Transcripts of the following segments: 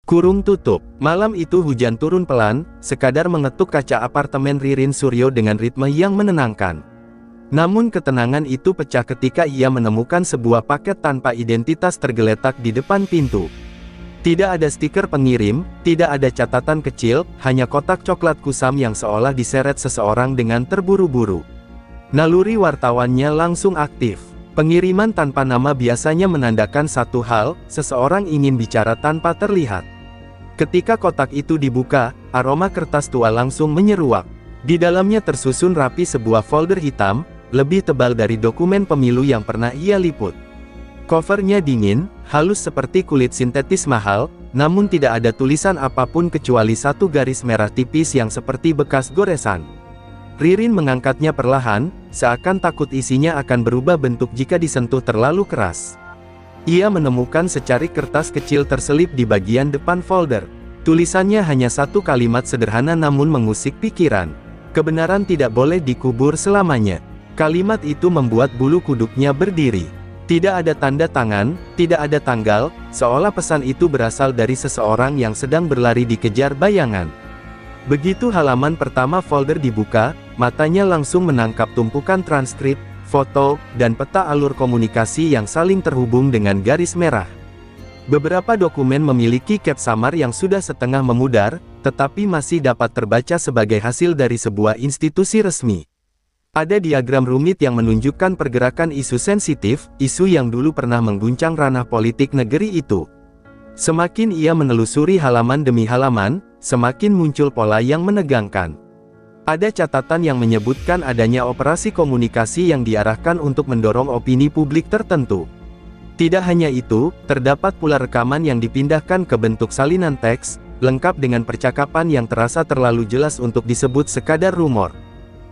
Kurung tutup. Malam itu hujan turun pelan, sekadar mengetuk kaca apartemen Ririn Suryo dengan ritme yang menenangkan. Namun ketenangan itu pecah ketika ia menemukan sebuah paket tanpa identitas tergeletak di depan pintu. Tidak ada stiker pengirim, tidak ada catatan kecil, hanya kotak coklat kusam yang seolah diseret seseorang dengan terburu-buru. Naluri wartawannya langsung aktif. Pengiriman tanpa nama biasanya menandakan satu hal, seseorang ingin bicara tanpa terlihat. Ketika kotak itu dibuka, aroma kertas tua langsung menyeruak. Di dalamnya tersusun rapi sebuah folder hitam, lebih tebal dari dokumen pemilu yang pernah ia liput. Covernya dingin, halus seperti kulit sintetis mahal, namun tidak ada tulisan apapun kecuali satu garis merah tipis yang seperti bekas goresan. Ririn mengangkatnya perlahan, seakan takut isinya akan berubah bentuk jika disentuh terlalu keras. Ia menemukan secarik kertas kecil terselip di bagian depan folder. Tulisannya hanya satu kalimat sederhana namun mengusik pikiran. Kebenaran tidak boleh dikubur selamanya. Kalimat itu membuat bulu kuduknya berdiri. Tidak ada tanda tangan, tidak ada tanggal, seolah pesan itu berasal dari seseorang yang sedang berlari dikejar bayangan. Begitu halaman pertama folder dibuka, matanya langsung menangkap tumpukan transkrip, foto, dan peta alur komunikasi yang saling terhubung dengan garis merah. Beberapa dokumen memiliki cap samar yang sudah setengah memudar, tetapi masih dapat terbaca sebagai hasil dari sebuah institusi resmi. Ada diagram rumit yang menunjukkan pergerakan isu sensitif, isu yang dulu pernah mengguncang ranah politik negeri itu. Semakin ia menelusuri halaman demi halaman, semakin muncul pola yang menegangkan. Ada catatan yang menyebutkan adanya operasi komunikasi yang diarahkan untuk mendorong opini publik tertentu. Tidak hanya itu, terdapat pula rekaman yang dipindahkan ke bentuk salinan teks, lengkap dengan percakapan yang terasa terlalu jelas untuk disebut sekadar rumor.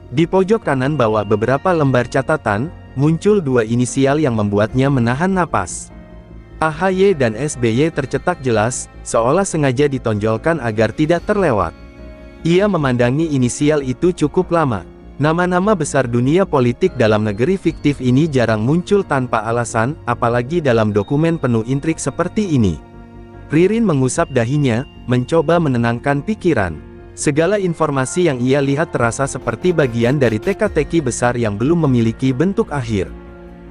Di pojok kanan bawah beberapa lembar catatan, muncul dua inisial yang membuatnya menahan napas. AHY dan SBY tercetak jelas, seolah sengaja ditonjolkan agar tidak terlewat. Ia memandangi inisial itu cukup lama. Nama-nama besar dunia politik dalam negeri fiktif ini jarang muncul tanpa alasan, apalagi dalam dokumen penuh intrik seperti ini. Ririn mengusap dahinya, mencoba menenangkan pikiran. Segala informasi yang ia lihat terasa seperti bagian dari teka-teki besar yang belum memiliki bentuk akhir.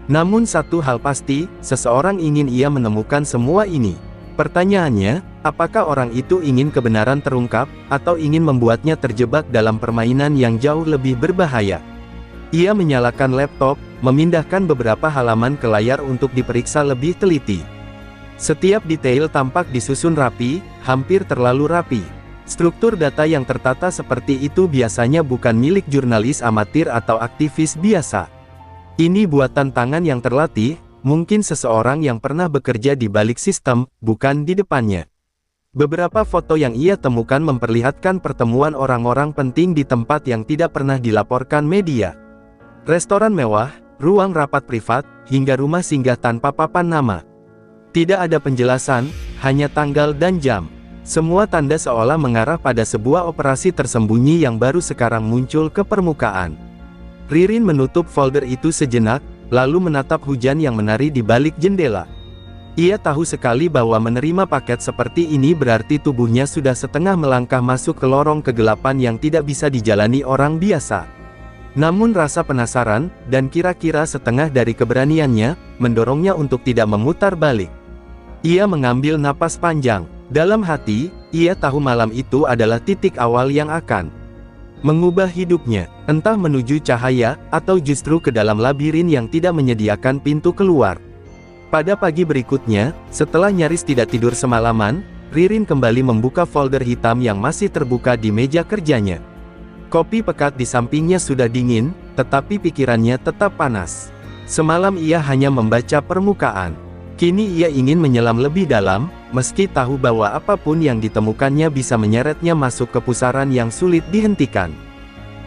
Namun satu hal pasti, seseorang ingin ia menemukan semua ini. Pertanyaannya, apakah orang itu ingin kebenaran terungkap, atau ingin membuatnya terjebak dalam permainan yang jauh lebih berbahaya? Ia menyalakan laptop, memindahkan beberapa halaman ke layar untuk diperiksa lebih teliti. Setiap detail tampak disusun rapi, hampir terlalu rapi. Struktur data yang tertata seperti itu biasanya bukan milik jurnalis amatir atau aktivis biasa. Ini buatan tangan yang terlatih, mungkin seseorang yang pernah bekerja di balik sistem, bukan di depannya. Beberapa foto yang ia temukan memperlihatkan pertemuan orang-orang penting di tempat yang tidak pernah dilaporkan media. Restoran mewah, ruang rapat privat, hingga rumah singgah tanpa papan nama. Tidak ada penjelasan, hanya tanggal dan jam. Semua tanda seolah mengarah pada sebuah operasi tersembunyi yang baru sekarang muncul ke permukaan. Ririn menutup folder itu sejenak, lalu menatap hujan yang menari di balik jendela. Ia tahu sekali bahwa menerima paket seperti ini berarti tubuhnya sudah setengah melangkah masuk ke lorong kegelapan yang tidak bisa dijalani orang biasa. Namun rasa penasaran, dan kira-kira setengah dari keberaniannya, mendorongnya untuk tidak memutar balik. Ia mengambil napas panjang. Dalam hati, ia tahu malam itu adalah titik awal yang akan mengubah hidupnya, entah menuju cahaya, atau justru ke dalam labirin yang tidak menyediakan pintu keluar. Pada pagi berikutnya, setelah nyaris tidak tidur semalaman, Ririn kembali membuka folder hitam yang masih terbuka di meja kerjanya. Kopi pekat di sampingnya sudah dingin, tetapi pikirannya tetap panas. Semalam ia hanya membaca permukaan. Kini ia ingin menyelam lebih dalam, meski tahu bahwa apapun yang ditemukannya bisa menyeretnya masuk ke pusaran yang sulit dihentikan.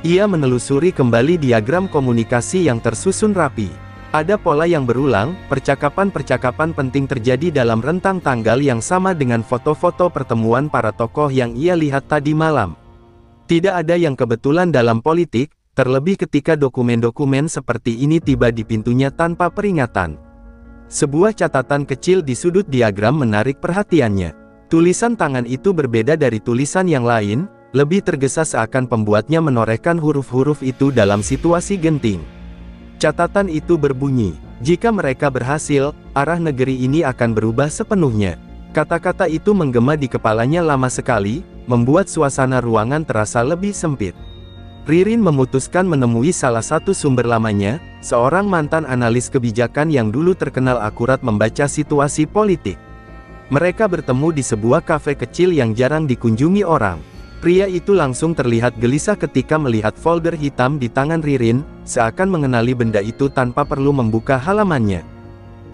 Ia menelusuri kembali diagram komunikasi yang tersusun rapi. Ada pola yang berulang, percakapan-percakapan penting terjadi dalam rentang tanggal yang sama dengan foto-foto pertemuan para tokoh yang ia lihat tadi malam. Tidak ada yang kebetulan dalam politik, terlebih ketika dokumen-dokumen seperti ini tiba di pintunya tanpa peringatan. Sebuah catatan kecil di sudut diagram menarik perhatiannya. Tulisan tangan itu berbeda dari tulisan yang lain, lebih tergesa seakan pembuatnya menorehkan huruf-huruf itu dalam situasi genting. Catatan itu berbunyi, jika mereka berhasil, arah negeri ini akan berubah sepenuhnya. Kata-kata itu menggema di kepalanya lama sekali, membuat suasana ruangan terasa lebih sempit. Ririn memutuskan menemui salah satu sumber lamanya, seorang mantan analis kebijakan yang dulu terkenal akurat membaca situasi politik. Mereka bertemu di sebuah kafe kecil yang jarang dikunjungi orang. Pria itu langsung terlihat gelisah ketika melihat folder hitam di tangan Ririn, seakan mengenali benda itu tanpa perlu membuka halamannya.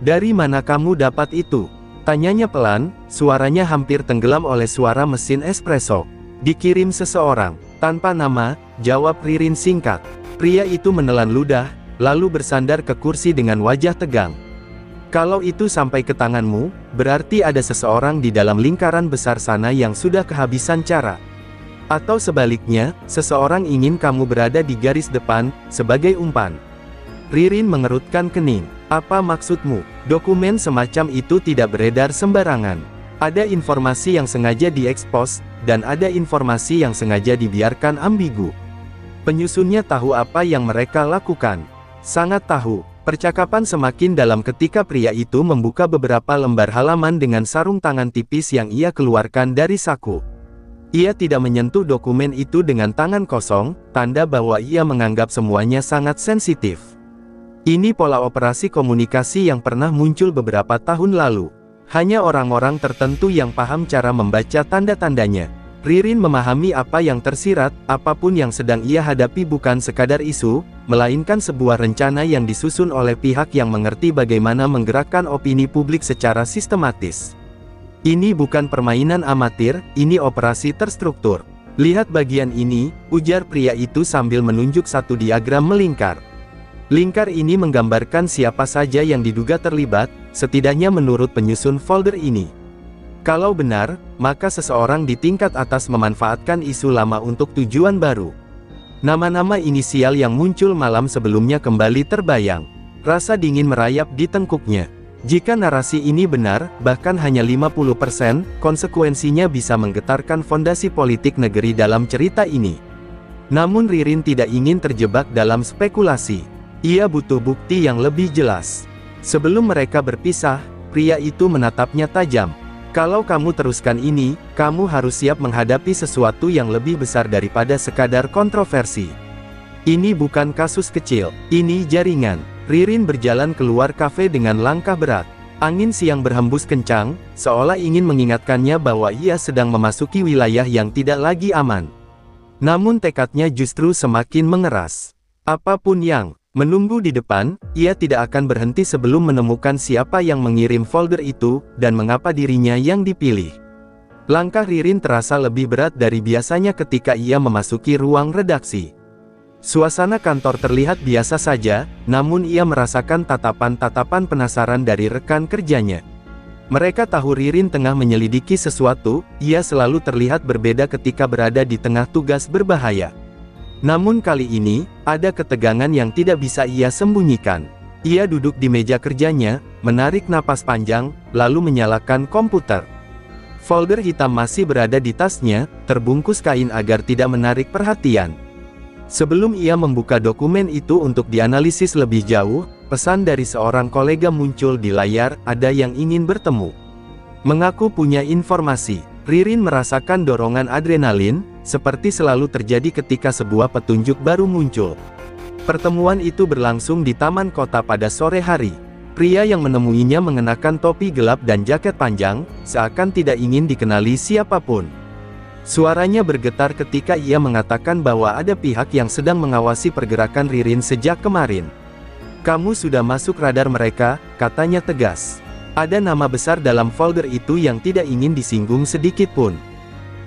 "Dari mana kamu dapat itu?" tanyanya pelan, suaranya hampir tenggelam oleh suara mesin espresso. "Dikirim seseorang, tanpa nama," jawab Ririn singkat. Pria itu menelan ludah, lalu bersandar ke kursi dengan wajah tegang. "Kalau itu sampai ke tanganmu, berarti ada seseorang di dalam lingkaran besar sana yang sudah kehabisan cara. Atau sebaliknya, seseorang ingin kamu berada di garis depan, sebagai umpan." Ririn mengerutkan kening. "Apa maksudmu? Dokumen semacam itu tidak beredar sembarangan. Ada informasi yang sengaja diekspos, dan ada informasi yang sengaja dibiarkan ambigu. Penyusunnya tahu apa yang mereka lakukan. Sangat tahu." Percakapan semakin dalam ketika pria itu membuka beberapa lembar halaman dengan sarung tangan tipis yang ia keluarkan dari saku. Ia tidak menyentuh dokumen itu dengan tangan kosong, tanda bahwa ia menganggap semuanya sangat sensitif. Ini pola operasi komunikasi yang pernah muncul beberapa tahun lalu. Hanya orang-orang tertentu yang paham cara membaca tanda-tandanya. Ririn memahami apa yang tersirat, apapun yang sedang ia hadapi bukan sekadar isu, melainkan sebuah rencana yang disusun oleh pihak yang mengerti bagaimana menggerakkan opini publik secara sistematis. "Ini bukan permainan amatir, ini operasi terstruktur. Lihat bagian ini," ujar pria itu sambil menunjuk satu diagram melingkar. Lingkar ini menggambarkan siapa saja yang diduga terlibat, setidaknya menurut penyusun folder ini. Kalau benar, maka seseorang di tingkat atas memanfaatkan isu lama untuk tujuan baru. Nama-nama inisial yang muncul malam sebelumnya kembali terbayang. Rasa dingin merayap di tengkuknya. Jika narasi ini benar, bahkan hanya 50%, konsekuensinya bisa menggetarkan fondasi politik negeri dalam cerita ini. Namun Ririn tidak ingin terjebak dalam spekulasi. Ia butuh bukti yang lebih jelas. Sebelum mereka berpisah, pria itu menatapnya tajam. "Kalau kamu teruskan ini, kamu harus siap menghadapi sesuatu yang lebih besar daripada sekadar kontroversi. Ini bukan kasus kecil, ini jaringan." Ririn berjalan keluar kafe dengan langkah berat. Angin siang berhembus kencang, seolah ingin mengingatkannya bahwa ia sedang memasuki wilayah yang tidak lagi aman. Namun tekadnya justru semakin mengeras. Apapun yang menunggu di depan, ia tidak akan berhenti sebelum menemukan siapa yang mengirim folder itu, dan mengapa dirinya yang dipilih. Langkah Ririn terasa lebih berat dari biasanya ketika ia memasuki ruang redaksi. Suasana kantor terlihat biasa saja, namun ia merasakan tatapan-tatapan penasaran dari rekan kerjanya. Mereka tahu Ririn tengah menyelidiki sesuatu, ia selalu terlihat berbeda ketika berada di tengah tugas berbahaya. Namun kali ini, ada ketegangan yang tidak bisa ia sembunyikan. Ia duduk di meja kerjanya, menarik napas panjang, lalu menyalakan komputer. Folder hitam masih berada di tasnya, terbungkus kain agar tidak menarik perhatian. Sebelum ia membuka dokumen itu untuk dianalisis lebih jauh, pesan dari seorang kolega muncul di layar, "Ada yang ingin bertemu." Mengaku punya informasi. Ririn merasakan dorongan adrenalin, seperti selalu terjadi ketika sebuah petunjuk baru muncul. Pertemuan itu berlangsung di taman kota pada sore hari. Pria yang menemuinya mengenakan topi gelap dan jaket panjang, seakan tidak ingin dikenali siapapun. Suaranya bergetar ketika ia mengatakan bahwa ada pihak yang sedang mengawasi pergerakan Ririn sejak kemarin. "Kamu sudah masuk radar mereka," katanya tegas. Ada nama besar dalam folder itu yang tidak ingin disinggung sedikit pun.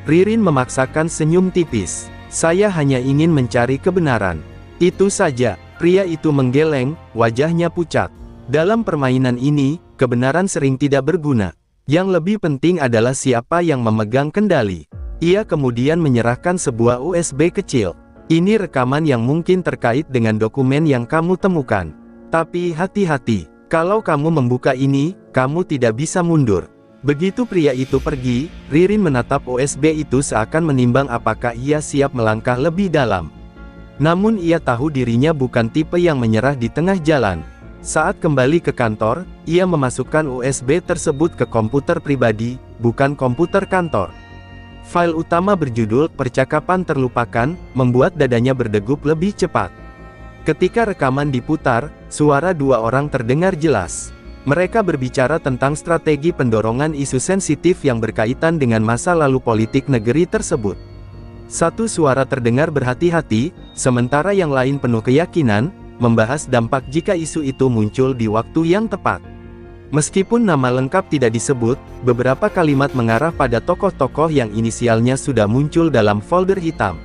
Ririn memaksakan senyum tipis. "Saya hanya ingin mencari kebenaran. Itu saja." Pria itu menggeleng, wajahnya pucat. Dalam permainan ini, kebenaran sering tidak berguna. Yang lebih penting adalah siapa yang memegang kendali. Ia kemudian menyerahkan sebuah USB kecil. "Ini rekaman yang mungkin terkait dengan dokumen yang kamu temukan. Tapi hati-hati. Kalau kamu membuka ini, kamu tidak bisa mundur." Begitu pria itu pergi, Ririn menatap USB itu seakan menimbang apakah ia siap melangkah lebih dalam. Namun ia tahu dirinya bukan tipe yang menyerah di tengah jalan. Saat kembali ke kantor, ia memasukkan USB tersebut ke komputer pribadi, bukan komputer kantor. File utama berjudul "Percakapan Terlupakan" membuat dadanya berdegup lebih cepat. Ketika rekaman diputar, suara dua orang terdengar jelas. Mereka berbicara tentang strategi pendorongan isu sensitif yang berkaitan dengan masa lalu politik negeri tersebut. Satu suara terdengar berhati-hati, sementara yang lain penuh keyakinan, membahas dampak jika isu itu muncul di waktu yang tepat. Meskipun nama lengkap tidak disebut, beberapa kalimat mengarah pada tokoh-tokoh yang inisialnya sudah muncul dalam folder hitam.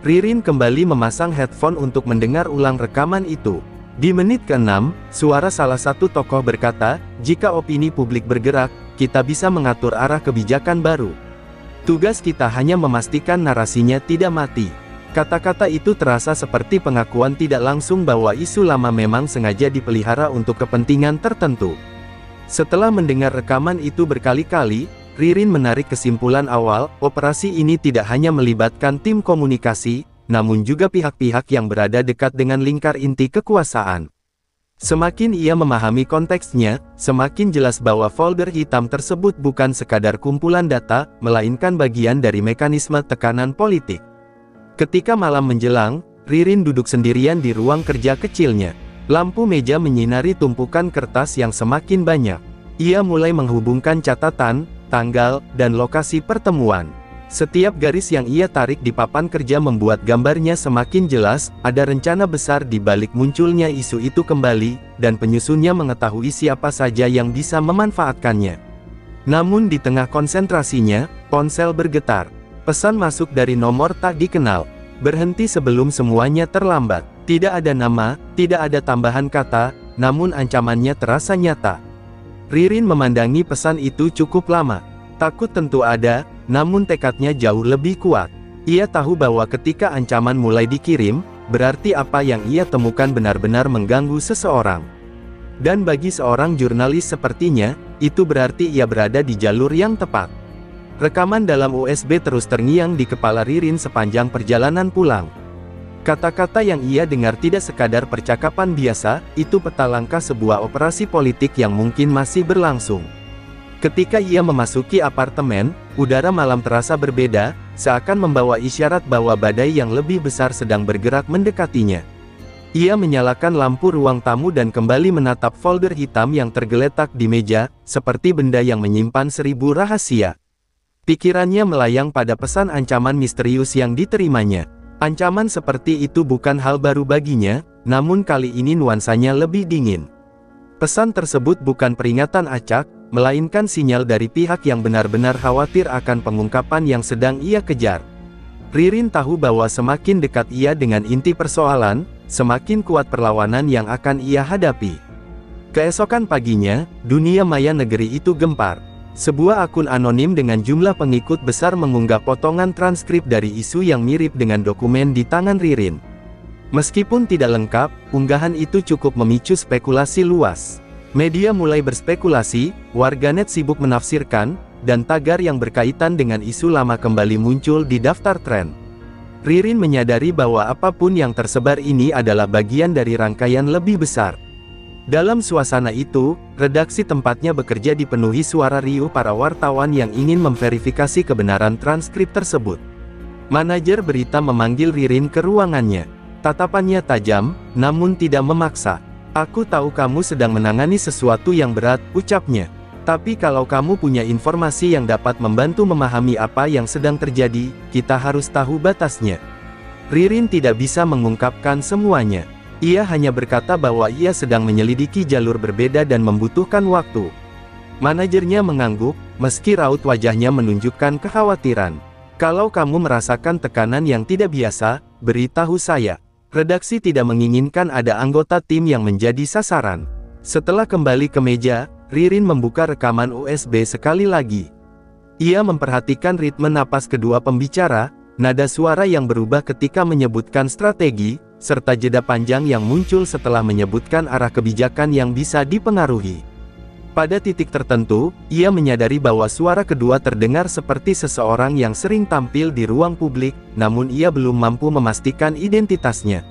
Ririn kembali memasang headphone untuk mendengar ulang rekaman itu. Di menit ke-6, suara salah satu tokoh berkata, "Jika opini publik bergerak, kita bisa mengatur arah kebijakan baru. Tugas kita hanya memastikan narasinya tidak mati." Kata-kata itu terasa seperti pengakuan tidak langsung bahwa isu lama memang sengaja dipelihara untuk kepentingan tertentu. Setelah mendengar rekaman itu berkali-kali, Ririn menarik kesimpulan awal, operasi ini tidak hanya melibatkan tim komunikasi, namun juga pihak-pihak yang berada dekat dengan lingkar inti kekuasaan. Semakin ia memahami konteksnya, semakin jelas bahwa folder hitam tersebut bukan sekadar kumpulan data, melainkan bagian dari mekanisme tekanan politik. Ketika malam menjelang, Ririn duduk sendirian di ruang kerja kecilnya. Lampu meja menyinari tumpukan kertas yang semakin banyak. Ia mulai menghubungkan catatan, tanggal, dan lokasi pertemuan. Setiap garis yang ia tarik di papan kerja membuat gambarnya semakin jelas, ada rencana besar di balik munculnya isu itu kembali, dan penyusunnya mengetahui siapa saja yang bisa memanfaatkannya. Namun di tengah konsentrasinya, ponsel bergetar. Pesan masuk dari nomor tak dikenal. Berhenti sebelum semuanya terlambat. Tidak ada nama, tidak ada tambahan kata, namun ancamannya terasa nyata. Ririn memandangi pesan itu cukup lama. Takut tentu ada, namun tekadnya jauh lebih kuat. Ia tahu bahwa ketika ancaman mulai dikirim, berarti apa yang ia temukan benar-benar mengganggu seseorang. Dan bagi seorang jurnalis sepertinya, itu berarti ia berada di jalur yang tepat. Rekaman dalam USB terus terngiang di kepala Ririn sepanjang perjalanan pulang. Kata-kata yang ia dengar tidak sekadar percakapan biasa, itu peta langkah sebuah operasi politik yang mungkin masih berlangsung. Ketika ia memasuki apartemen, udara malam terasa berbeda, seakan membawa isyarat bahwa badai yang lebih besar sedang bergerak mendekatinya. Ia menyalakan lampu ruang tamu dan kembali menatap folder hitam yang tergeletak di meja, seperti benda yang menyimpan 1000 rahasia. Pikirannya melayang pada pesan ancaman misterius yang diterimanya. Ancaman seperti itu bukan hal baru baginya, namun kali ini nuansanya lebih dingin. Pesan tersebut bukan peringatan acak, melainkan sinyal dari pihak yang benar-benar khawatir akan pengungkapan yang sedang ia kejar. Ririn tahu bahwa semakin dekat ia dengan inti persoalan, semakin kuat perlawanan yang akan ia hadapi. Keesokan paginya, dunia maya negeri itu gempar. Sebuah akun anonim dengan jumlah pengikut besar mengunggah potongan transkrip dari isu yang mirip dengan dokumen di tangan Ririn. Meskipun tidak lengkap, unggahan itu cukup memicu spekulasi luas. Media mulai berspekulasi, warganet sibuk menafsirkan, dan tagar yang berkaitan dengan isu lama kembali muncul di daftar tren. Ririn menyadari bahwa apapun yang tersebar ini adalah bagian dari rangkaian lebih besar. Dalam suasana itu, redaksi tempatnya bekerja dipenuhi suara riuh para wartawan yang ingin memverifikasi kebenaran transkrip tersebut. Manajer berita memanggil Ririn ke ruangannya. Tatapannya tajam, namun tidak memaksa. "Aku tahu kamu sedang menangani sesuatu yang berat," ucapnya. "Tapi kalau kamu punya informasi yang dapat membantu memahami apa yang sedang terjadi, kita harus tahu batasnya." Ririn tidak bisa mengungkapkan semuanya. Ia hanya berkata bahwa ia sedang menyelidiki jalur berbeda dan membutuhkan waktu. Manajernya mengangguk, meski raut wajahnya menunjukkan kekhawatiran. "Kalau kamu merasakan tekanan yang tidak biasa, beritahu saya. Redaksi tidak menginginkan ada anggota tim yang menjadi sasaran." Setelah kembali ke meja, Ririn membuka rekaman USB sekali lagi. Ia memperhatikan ritme napas kedua pembicara, nada suara yang berubah ketika menyebutkan strategi, serta jeda panjang yang muncul setelah menyebutkan arah kebijakan yang bisa dipengaruhi. Pada titik tertentu, ia menyadari bahwa suara kedua terdengar seperti seseorang yang sering tampil di ruang publik, namun ia belum mampu memastikan identitasnya.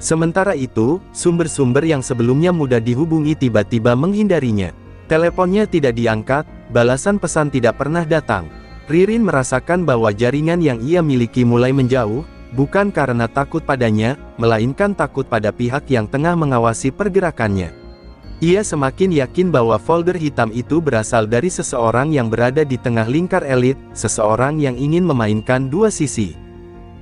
Sementara itu, sumber-sumber yang sebelumnya mudah dihubungi tiba-tiba menghindarinya. Teleponnya tidak diangkat, balasan pesan tidak pernah datang. Ririn merasakan bahwa jaringan yang ia miliki mulai menjauh, bukan karena takut padanya, melainkan takut pada pihak yang tengah mengawasi pergerakannya. Ia semakin yakin bahwa folder hitam itu berasal dari seseorang yang berada di tengah lingkar elit, seseorang yang ingin memainkan dua sisi.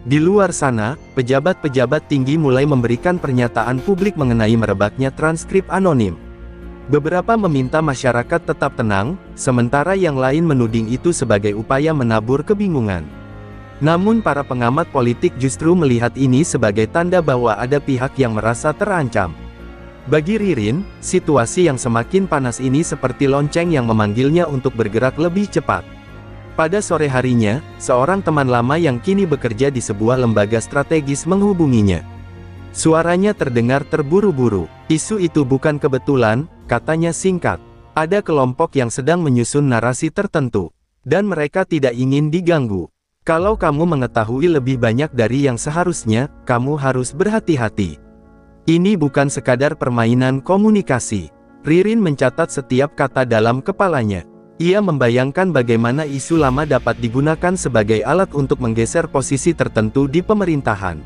Di luar sana, pejabat-pejabat tinggi mulai memberikan pernyataan publik mengenai merebaknya transkrip anonim. Beberapa meminta masyarakat tetap tenang, sementara yang lain menuding itu sebagai upaya menabur kebingungan. Namun para pengamat politik justru melihat ini sebagai tanda bahwa ada pihak yang merasa terancam. Bagi Ririn, situasi yang semakin panas ini seperti lonceng yang memanggilnya untuk bergerak lebih cepat. Pada sore harinya, seorang teman lama yang kini bekerja di sebuah lembaga strategis menghubunginya. Suaranya terdengar terburu-buru. "Isu itu bukan kebetulan," katanya singkat. "Ada kelompok yang sedang menyusun narasi tertentu, dan mereka tidak ingin diganggu. Kalau kamu mengetahui lebih banyak dari yang seharusnya, kamu harus berhati-hati. Ini bukan sekadar permainan komunikasi." Ririn mencatat setiap kata dalam kepalanya. Ia membayangkan bagaimana isu lama dapat digunakan sebagai alat untuk menggeser posisi tertentu di pemerintahan.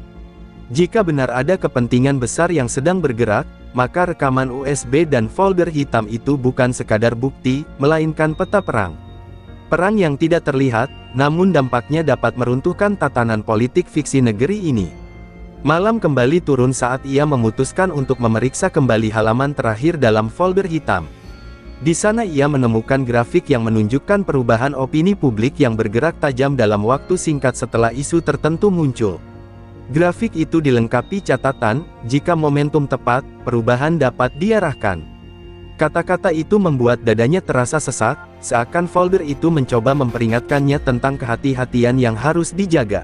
Jika benar ada kepentingan besar yang sedang bergerak, maka rekaman USB dan folder hitam itu bukan sekadar bukti, melainkan peta perang. Perang yang tidak terlihat, namun dampaknya dapat meruntuhkan tatanan politik fiksi negeri ini. Malam kembali turun saat ia memutuskan untuk memeriksa kembali halaman terakhir dalam folder hitam. Di sana ia menemukan grafik yang menunjukkan perubahan opini publik yang bergerak tajam dalam waktu singkat setelah isu tertentu muncul. Grafik itu dilengkapi catatan, jika momentum tepat, perubahan dapat diarahkan. Kata-kata itu membuat dadanya terasa sesak, seakan folder itu mencoba memperingatkannya tentang kehati-hatian yang harus dijaga.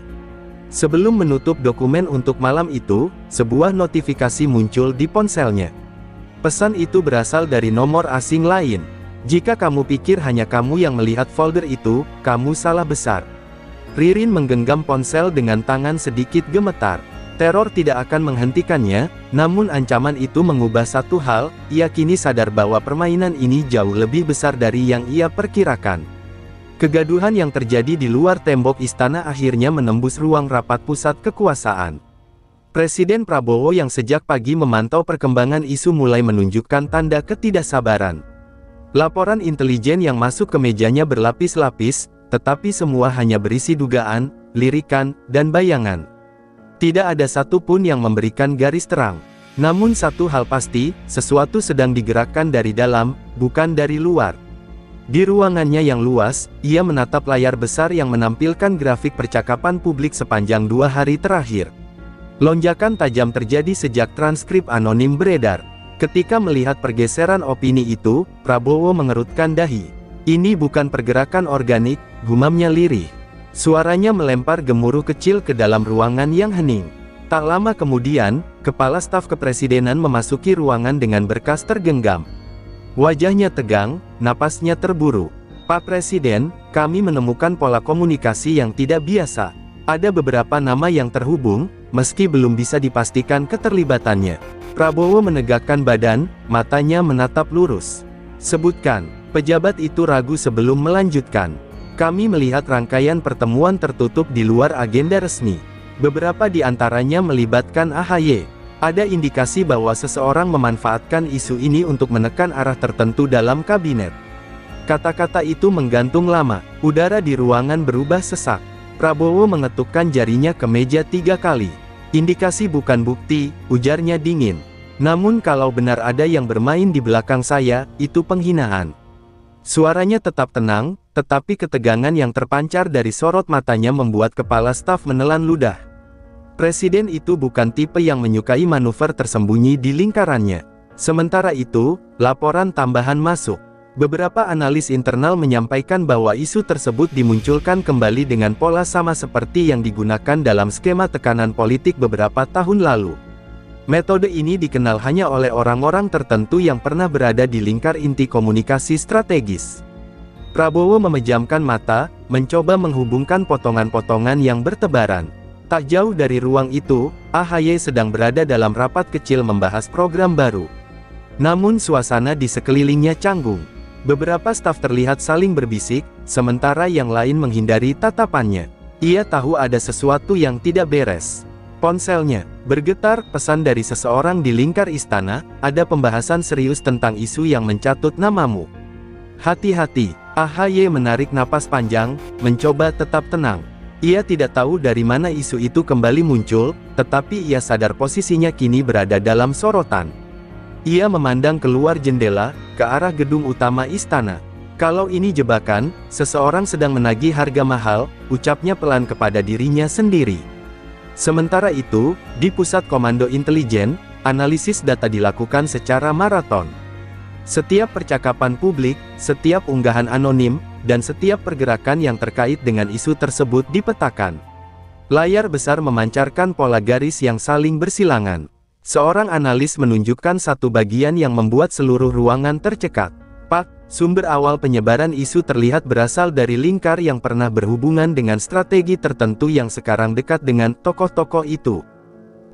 Sebelum menutup dokumen untuk malam itu, sebuah notifikasi muncul di ponselnya. Pesan itu berasal dari nomor asing lain. "Jika kamu pikir hanya kamu yang melihat folder itu, kamu salah besar." Ririn menggenggam ponsel dengan tangan sedikit gemetar. Teror tidak akan menghentikannya, namun ancaman itu mengubah satu hal, ia kini sadar bahwa permainan ini jauh lebih besar dari yang ia perkirakan. Kegaduhan yang terjadi di luar tembok istana akhirnya menembus ruang rapat pusat kekuasaan. Presiden Prabowo yang sejak pagi memantau perkembangan isu mulai menunjukkan tanda ketidaksabaran. Laporan intelijen yang masuk ke mejanya berlapis-lapis, tetapi semua hanya berisi dugaan, lirikan, dan bayangan. Tidak ada satupun yang memberikan garis terang. Namun satu hal pasti, sesuatu sedang digerakkan dari dalam, bukan dari luar. Di ruangannya yang luas, ia menatap layar besar yang menampilkan grafik percakapan publik sepanjang 2 hari terakhir. Lonjakan tajam terjadi sejak transkrip anonim beredar. Ketika melihat pergeseran opini itu, Prabowo mengerutkan dahi. "Ini bukan pergerakan organik," gumamnya lirih. Suaranya melempar gemuruh kecil ke dalam ruangan yang hening. Tak lama kemudian, Kepala Staf Kepresidenan memasuki ruangan dengan berkas tergenggam. Wajahnya tegang, napasnya terburu. "Pak Presiden, kami menemukan pola komunikasi yang tidak biasa. Ada beberapa nama yang terhubung, meski belum bisa dipastikan keterlibatannya." Prabowo menegakkan badan, matanya menatap lurus. "Sebutkan." Pejabat itu ragu sebelum melanjutkan. "Kami melihat rangkaian pertemuan tertutup di luar agenda resmi. Beberapa di antaranya melibatkan AHY. Ada indikasi bahwa seseorang memanfaatkan isu ini untuk menekan arah tertentu dalam kabinet." Kata-kata itu menggantung lama, udara di ruangan berubah sesak. Prabowo mengetukkan jarinya ke meja 3 kali. "Indikasi bukan bukti," ujarnya dingin. "Namun kalau benar ada yang bermain di belakang saya, itu penghinaan." Suaranya tetap tenang, tetapi ketegangan yang terpancar dari sorot matanya membuat kepala staf menelan ludah. Presiden itu bukan tipe yang menyukai manuver tersembunyi di lingkarannya. Sementara itu, laporan tambahan masuk. Beberapa analis internal menyampaikan bahwa isu tersebut dimunculkan kembali dengan pola sama seperti yang digunakan dalam skema tekanan politik beberapa tahun lalu. Metode ini dikenal hanya oleh orang-orang tertentu yang pernah berada di lingkar inti komunikasi strategis. Prabowo memejamkan mata, mencoba menghubungkan potongan-potongan yang bertebaran. Tak jauh dari ruang itu, AHY sedang berada dalam rapat kecil membahas program baru. Namun suasana di sekelilingnya canggung. Beberapa staf terlihat saling berbisik, sementara yang lain menghindari tatapannya. Ia tahu ada sesuatu yang tidak beres. Ponselnya bergetar, pesan dari seseorang di lingkar istana, ada pembahasan serius tentang isu yang mencatut namamu. Hati-hati, AHY menarik napas panjang, mencoba tetap tenang. Ia tidak tahu dari mana isu itu kembali muncul, tetapi ia sadar posisinya kini berada dalam sorotan. Ia memandang keluar jendela, ke arah gedung utama istana. Kalau ini jebakan, seseorang sedang menagih harga mahal, ucapnya pelan kepada dirinya sendiri. Sementara itu, di pusat komando intelijen, analisis data dilakukan secara maraton. Setiap percakapan publik, setiap unggahan anonim, dan setiap pergerakan yang terkait dengan isu tersebut dipetakan. Layar besar memancarkan pola garis yang saling bersilangan. Seorang analis menunjukkan satu bagian yang membuat seluruh ruangan tercekat. Pak, sumber awal penyebaran isu terlihat berasal dari lingkar yang pernah berhubungan dengan strategi tertentu yang sekarang dekat dengan tokoh-tokoh itu.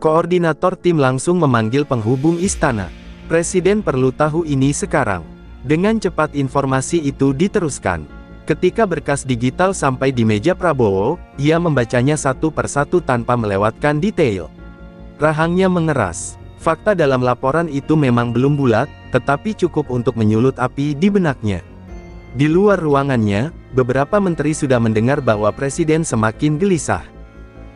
Koordinator tim langsung memanggil penghubung istana. Presiden perlu tahu ini sekarang. Dengan cepat informasi itu diteruskan. Ketika berkas digital sampai di meja Prabowo, ia membacanya satu persatu tanpa melewatkan detail. Rahangnya mengeras. Fakta dalam laporan itu memang belum bulat, tetapi cukup untuk menyulut api di benaknya. Di luar ruangannya, beberapa menteri sudah mendengar bahwa presiden semakin gelisah.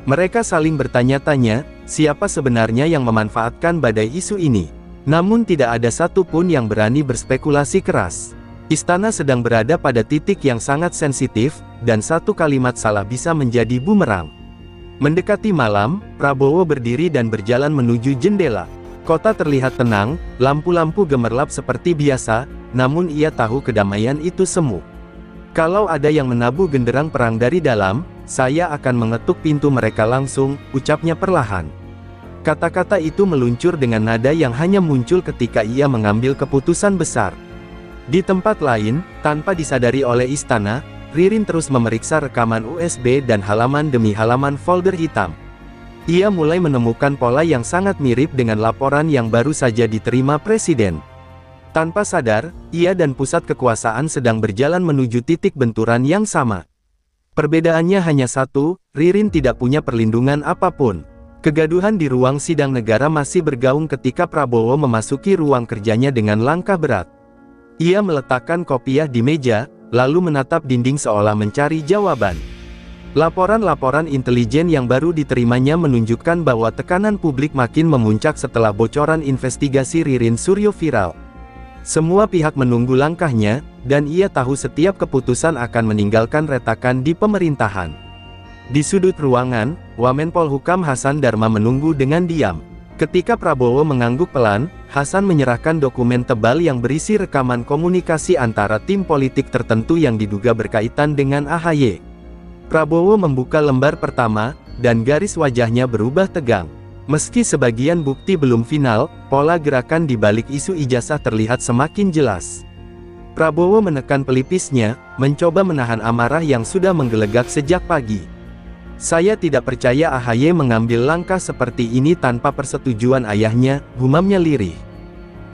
Mereka saling bertanya-tanya, siapa sebenarnya yang memanfaatkan badai isu ini. Namun tidak ada satupun yang berani berspekulasi keras. Istana sedang berada pada titik yang sangat sensitif, dan satu kalimat salah bisa menjadi bumerang. Mendekati malam, Prabowo berdiri dan berjalan menuju jendela. Kota terlihat tenang, lampu-lampu gemerlap seperti biasa, namun ia tahu kedamaian itu semu. Kalau ada yang menabuh genderang perang dari dalam, saya akan mengetuk pintu mereka langsung, ucapnya perlahan. Kata-kata itu meluncur dengan nada yang hanya muncul ketika ia mengambil keputusan besar. Di tempat lain, tanpa disadari oleh istana, Ririn terus memeriksa rekaman USB dan halaman demi halaman folder hitam. Ia mulai menemukan pola yang sangat mirip dengan laporan yang baru saja diterima presiden. Tanpa sadar, ia dan pusat kekuasaan sedang berjalan menuju titik benturan yang sama. Perbedaannya hanya satu, Ririn tidak punya perlindungan apapun. Kegaduhan di ruang sidang negara masih bergaung ketika Prabowo memasuki ruang kerjanya dengan langkah berat. Ia meletakkan kopiah di meja, lalu menatap dinding seolah mencari jawaban. Laporan-laporan intelijen yang baru diterimanya menunjukkan bahwa tekanan publik makin memuncak setelah bocoran investigasi Ririn Suryo viral. Semua pihak menunggu langkahnya, dan ia tahu setiap keputusan akan meninggalkan retakan di pemerintahan. Di sudut ruangan, Wamenpolhukam Hasan Dharma menunggu dengan diam. Ketika Prabowo mengangguk pelan, Hasan menyerahkan dokumen tebal yang berisi rekaman komunikasi antara tim politik tertentu yang diduga berkaitan dengan AHY. Prabowo membuka lembar pertama, dan garis wajahnya berubah tegang. Meski sebagian bukti belum final, pola gerakan di balik isu ijazah terlihat semakin jelas. Prabowo menekan pelipisnya, mencoba menahan amarah yang sudah menggelegak sejak pagi. Saya tidak percaya AHY mengambil langkah seperti ini tanpa persetujuan ayahnya, gumamnya lirih.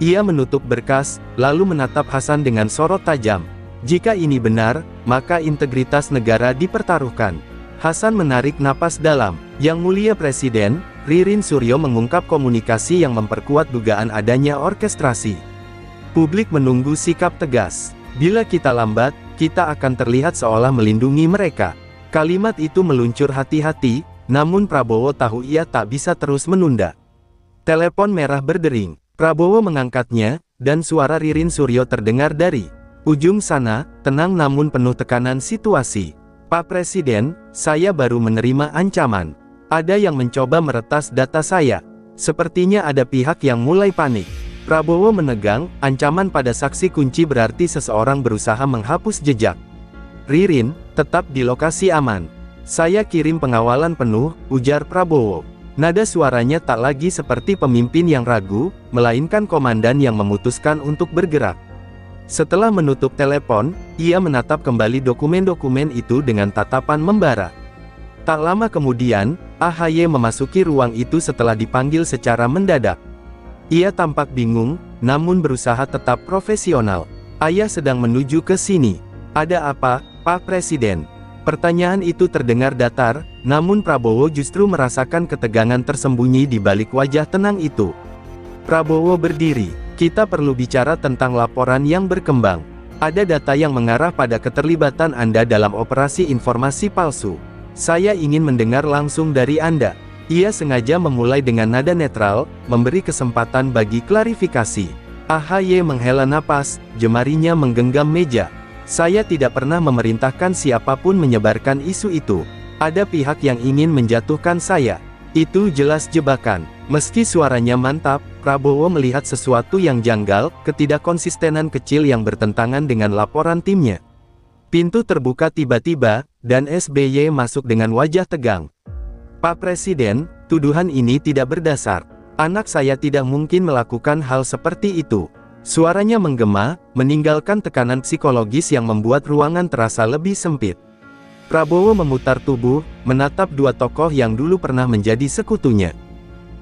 Ia menutup berkas, lalu menatap Hasan dengan sorot tajam. Jika ini benar, maka integritas negara dipertaruhkan. Hasan menarik napas dalam. Yang mulia Presiden, Ririn Suryo mengungkap komunikasi yang memperkuat dugaan adanya orkestrasi. Publik menunggu sikap tegas. Bila kita lambat, kita akan terlihat seolah melindungi mereka. Kalimat itu meluncur hati-hati, namun Prabowo tahu ia tak bisa terus menunda. Telepon merah berdering. Prabowo mengangkatnya, dan suara Ririn Suryo terdengar dari ujung sana, tenang namun penuh tekanan situasi. Pak Presiden, saya baru menerima ancaman. Ada yang mencoba meretas data saya. Sepertinya ada pihak yang mulai panik. Prabowo menegang, ancaman pada saksi kunci berarti seseorang berusaha menghapus jejak. Ririn, tetap di lokasi aman. Saya kirim pengawalan penuh, ujar Prabowo. Nada suaranya tak lagi seperti pemimpin yang ragu, melainkan komandan yang memutuskan untuk bergerak. Setelah menutup telepon, ia menatap kembali dokumen-dokumen itu dengan tatapan membara. Tak lama kemudian, AHY memasuki ruang itu setelah dipanggil secara mendadak. Ia tampak bingung, namun berusaha tetap profesional. "Ayah sedang menuju ke sini. Ada apa, Pak Presiden?" Pertanyaan itu terdengar datar, namun Prabowo justru merasakan ketegangan tersembunyi di balik wajah tenang itu. Prabowo berdiri. "Kita perlu bicara tentang laporan yang berkembang. Ada data yang mengarah pada keterlibatan Anda dalam operasi informasi palsu. Saya ingin mendengar langsung dari Anda." Ia sengaja memulai dengan nada netral, memberi kesempatan bagi klarifikasi. AHY menghela napas, jemarinya menggenggam meja. "Saya tidak pernah memerintahkan siapapun menyebarkan isu itu. Ada pihak yang ingin menjatuhkan saya. Itu jelas jebakan." Meski suaranya mantap, Prabowo melihat sesuatu yang janggal, ketidakkonsistenan kecil yang bertentangan dengan laporan timnya. Pintu terbuka tiba-tiba, dan SBY masuk dengan wajah tegang. "Pak Presiden, tuduhan ini tidak berdasar. Anak saya tidak mungkin melakukan hal seperti itu." Suaranya menggema, meninggalkan tekanan psikologis yang membuat ruangan terasa lebih sempit. Prabowo memutar tubuh, menatap dua tokoh yang dulu pernah menjadi sekutunya.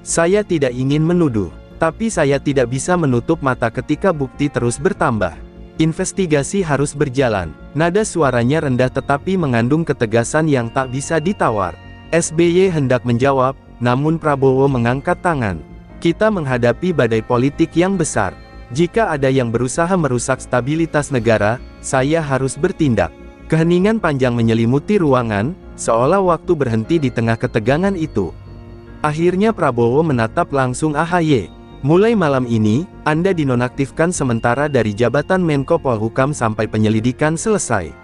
"Saya tidak ingin menuduh, tapi saya tidak bisa menutup mata ketika bukti terus bertambah. Investigasi harus berjalan." Nada suaranya rendah tetapi mengandung ketegasan yang tak bisa ditawar. SBY hendak menjawab, namun Prabowo mengangkat tangan. "Kita menghadapi badai politik yang besar. Jika ada yang berusaha merusak stabilitas negara, saya harus bertindak." Keheningan panjang menyelimuti ruangan, seolah waktu berhenti di tengah ketegangan itu. Akhirnya Prabowo menatap langsung AHY. "Mulai malam ini, Anda dinonaktifkan sementara dari jabatan Menko Polhukam sampai penyelidikan selesai."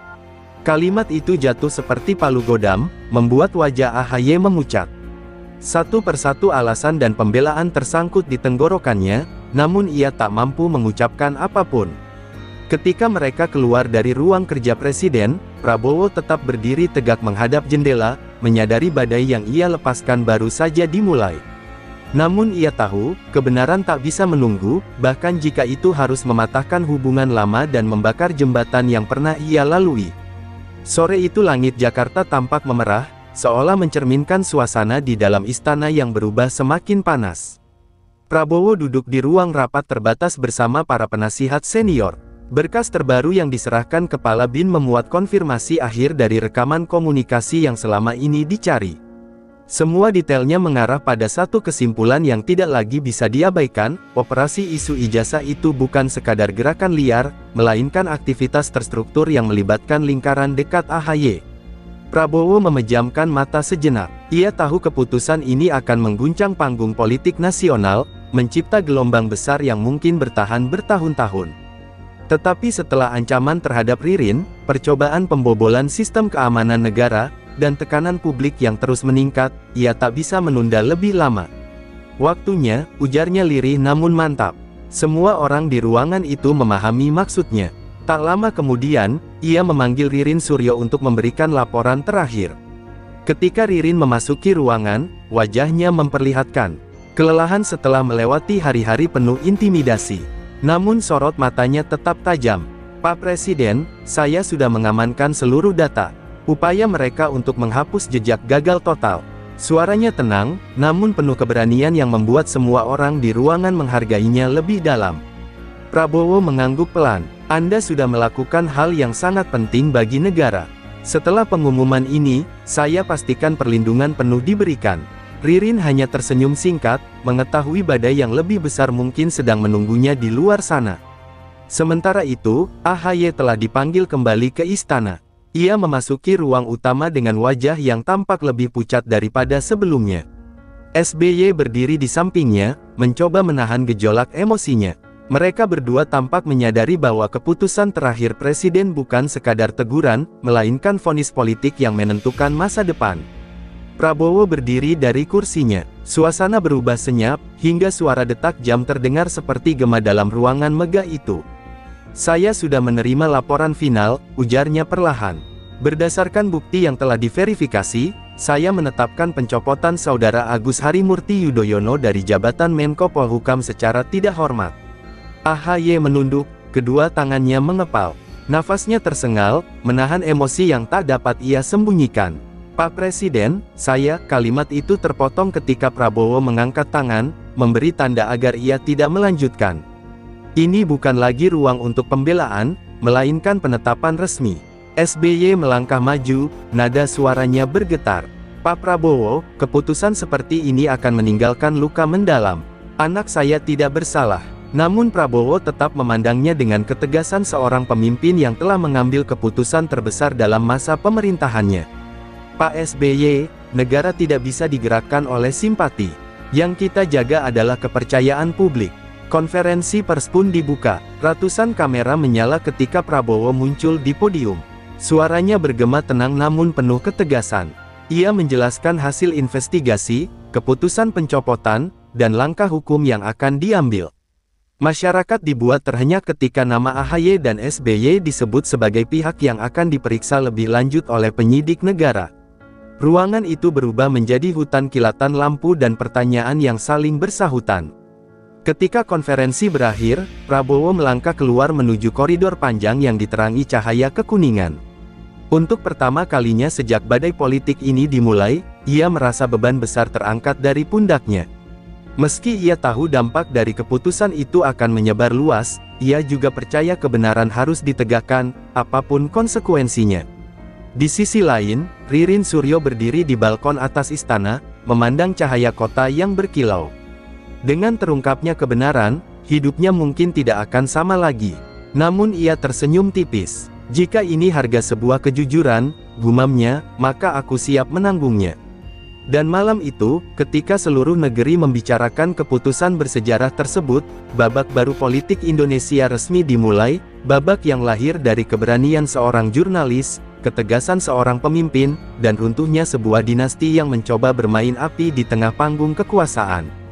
Kalimat itu jatuh seperti palu godam, membuat wajah AHY memucat. Satu persatu alasan dan pembelaan tersangkut di tenggorokannya, namun ia tak mampu mengucapkan apapun. Ketika mereka keluar dari ruang kerja Presiden, Prabowo tetap berdiri tegak menghadap jendela, menyadari badai yang ia lepaskan baru saja dimulai. Namun ia tahu, kebenaran tak bisa menunggu, bahkan jika itu harus mematahkan hubungan lama dan membakar jembatan yang pernah ia lalui. Sore itu langit Jakarta tampak memerah, seolah mencerminkan suasana di dalam istana yang berubah semakin panas. Prabowo duduk di ruang rapat terbatas bersama para penasihat senior. Berkas terbaru yang diserahkan Kepala BIN memuat konfirmasi akhir dari rekaman komunikasi yang selama ini dicari. Semua detailnya mengarah pada satu kesimpulan yang tidak lagi bisa diabaikan, operasi isu ijazah itu bukan sekadar gerakan liar, melainkan aktivitas terstruktur yang melibatkan lingkaran dekat AHY. Prabowo memejamkan mata sejenak. Ia tahu keputusan ini akan mengguncang panggung politik nasional, mencipta gelombang besar yang mungkin bertahan bertahun-tahun. Tetapi setelah ancaman terhadap Ririn, percobaan pembobolan sistem keamanan negara, dan tekanan publik yang terus meningkat, ia tak bisa menunda lebih lama. "Waktunya," ujarnya lirih namun mantap. Semua orang di ruangan itu memahami maksudnya. Tak lama kemudian, ia memanggil Ririn Suryo untuk memberikan laporan terakhir. Ketika Ririn memasuki ruangan, wajahnya memperlihatkan kelelahan setelah melewati hari-hari penuh intimidasi. Namun sorot matanya tetap tajam. "Pak Presiden, saya sudah mengamankan seluruh data. Upaya mereka untuk menghapus jejak gagal total." Suaranya tenang, namun penuh keberanian yang membuat semua orang di ruangan menghargainya lebih dalam. Prabowo mengangguk pelan. "Anda sudah melakukan hal yang sangat penting bagi negara. Setelah pengumuman ini, saya pastikan perlindungan penuh diberikan." Ririn hanya tersenyum singkat, mengetahui badai yang lebih besar mungkin sedang menunggunya di luar sana. Sementara itu, AHY telah dipanggil kembali ke istana. Ia memasuki ruang utama dengan wajah yang tampak lebih pucat daripada sebelumnya. SBY berdiri di sampingnya, mencoba menahan gejolak emosinya. Mereka berdua tampak menyadari bahwa keputusan terakhir Presiden bukan sekadar teguran, melainkan vonis politik yang menentukan masa depan. Prabowo berdiri dari kursinya. Suasana berubah senyap, hingga suara detak jam terdengar seperti gema dalam ruangan megah itu. "Saya sudah menerima laporan final," ujarnya perlahan. "Berdasarkan bukti yang telah diverifikasi, saya menetapkan pencopotan Saudara Agus Harimurti Yudhoyono dari jabatan Menko Polhukam secara tidak hormat. AHY menunduk, kedua tangannya mengepal. Nafasnya tersengal, menahan emosi yang tak dapat ia sembunyikan. Pak Presiden, kalimat itu terpotong ketika Prabowo mengangkat tangan, memberi tanda agar ia tidak melanjutkan. Ini bukan lagi ruang untuk pembelaan, melainkan penetapan resmi. SBY melangkah maju, nada suaranya bergetar. Pak Prabowo, keputusan seperti ini akan meninggalkan luka mendalam. Anak saya tidak bersalah. Namun Prabowo tetap memandangnya dengan ketegasan seorang pemimpin yang telah mengambil keputusan terbesar dalam masa pemerintahannya. Pak SBY, negara tidak bisa digerakkan oleh simpati. Yang kita jaga adalah kepercayaan publik. Konferensi pers pun dibuka, ratusan kamera menyala ketika Prabowo muncul di podium. Suaranya bergema tenang namun penuh ketegasan. Ia menjelaskan hasil investigasi, keputusan pencopotan, dan langkah hukum yang akan diambil. Masyarakat dibuat terhenyak ketika nama AHY dan SBY disebut sebagai pihak yang akan diperiksa lebih lanjut oleh penyidik negara. Ruangan itu berubah menjadi hutan kilatan lampu dan pertanyaan yang saling bersahutan. Ketika konferensi berakhir, Prabowo melangkah keluar menuju koridor panjang yang diterangi cahaya kekuningan. Untuk pertama kalinya sejak badai politik ini dimulai, ia merasa beban besar terangkat dari pundaknya. Meski ia tahu dampak dari keputusan itu akan menyebar luas, ia juga percaya kebenaran harus ditegakkan, apapun konsekuensinya. Di sisi lain, Ririn Suryo berdiri di balkon atas istana, memandang cahaya kota yang berkilau. Dengan terungkapnya kebenaran, hidupnya mungkin tidak akan sama lagi. Namun ia tersenyum tipis. Jika ini harga sebuah kejujuran, gumamnya, maka aku siap menanggungnya. Dan malam itu, ketika seluruh negeri membicarakan keputusan bersejarah tersebut, babak baru politik Indonesia resmi dimulai, babak yang lahir dari keberanian seorang jurnalis, ketegasan seorang pemimpin, dan runtuhnya sebuah dinasti yang mencoba bermain api di tengah panggung kekuasaan.